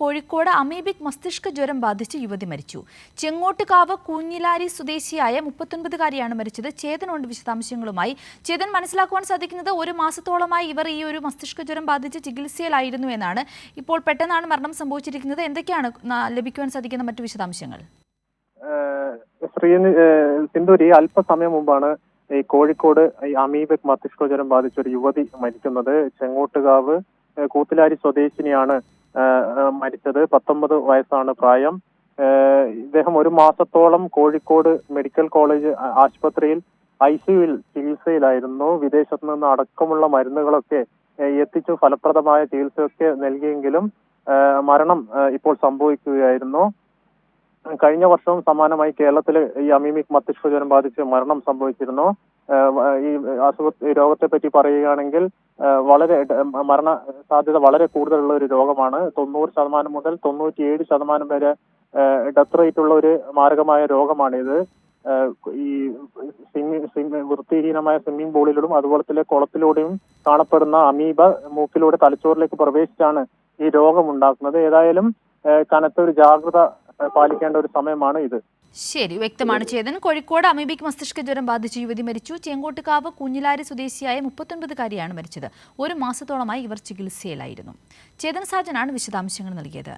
Kozhikode amoebic മസ്തിഷ്ക ജ്വരം ബാധിച്ച് യുവതി മരിച്ചു. ചെങ്ങോട്ടുകാവ് കൂഞ്ഞിലാരി സ്വദേശിയായ 39-കാരിയാണ് മരിച്ചത്. ചേതനുണ്ട് വിശദാംശങ്ങളുമായി. ചേതൻ, മനസ്സിലാക്കുവാൻ സാധിക്കുന്നത് ഒരു മാസത്തോളമായി ഇവർ ഈ ഒരു മസ്തിഷ്ക ജ്വരം ബാധിച്ച് ചികിത്സയിലായിരുന്നു എന്നാണ്. ഇപ്പോൾ പെട്ടെന്നാണ് മരണം സംഭവിച്ചിരിക്കുന്നത്. എന്തൊക്കെയാണ് ലഭിക്കുവാൻ സാധിക്കുന്ന മറ്റു വിശദാംശങ്ങൾ? സിന്ധൂരി, അല്പസമയം മുമ്പാണ് ഈ കോഴിക്കോട് ഈ അമീബിക് മസ്തിഷ്ക ജ്വരം ബാധിച്ച ഒരു യുവതി മരിക്കുന്നത്. ചെങ്ങോട്ടുകാവ് കൂത്തിലാരി സ്വദേശിനിയാണ് മരിച്ചത്. 19 വയസ്സാണ് പ്രായം. ഇദ്ദേഹം ഒരു മാസത്തോളം കോഴിക്കോട് മെഡിക്കൽ കോളേജ് ആശുപത്രിയിൽ ICUവിൽ ചികിത്സയിലായിരുന്നു. വിദേശത്തു നിന്ന് അടക്കമുള്ള മരുന്നുകളൊക്കെ എത്തിച്ചു ഫലപ്രദമായ ചികിത്സയൊക്കെ നൽകിയെങ്കിലും മരണം ഇപ്പോൾ സംഭവിക്കുകയായിരുന്നു. കഴിഞ്ഞ വർഷവും സമാനമായി കേരളത്തിൽ ഈ അമീബിക് മസ്തിഷ്ക ജ്വരം ബാധിച്ച് മരണം സംഭവിച്ചിരുന്നു. ഈ രോഗത്തെ പറ്റി പറയുകയാണെങ്കിൽ വളരെ മരണ സാധ്യത വളരെ കൂടുതലുള്ള ഒരു രോഗമാണ്. 90% മുതൽ 97% വരെ ഡെത്ത് റേറ്റ് ഉള്ള ഒരു മാരകമായ രോഗമാണിത്. ഈ വൃത്തിഹീനമായ സ്വിമ്മിംഗ് പൂളിലൂടെയും അതുപോലെ തന്നെ കുളത്തിലൂടെയും കാണപ്പെടുന്ന അമീബ മൂക്കിലൂടെ തലച്ചോറിലേക്ക് പ്രവേശിച്ചാണ് ഈ രോഗം ഉണ്ടാക്കുന്നത്. ഏതായാലും കനത്ത ഒരു ജാഗ്രത പാലിക്കേണ്ട ഒരു സമയമാണ് ഇത്. ശരി, വ്യക്തമാണ് ചേതൻ. കോഴിക്കോട് അമീബിക് മസ്തിഷ്ക ജ്വരം ബാധിച്ച് യുവതി മരിച്ചു. ചെങ്കോട്ടുകാവ് കുഞ്ഞിലാരി സ്വദേശിയായ 39-കാരിയാണ് മരിച്ചത്. ഒരു മാസത്തോളമായി ഇവർ ചികിത്സയിലായിരുന്നു. ചേതൻ സാജനാണ് വിശദാംശങ്ങൾ നൽകിയത്.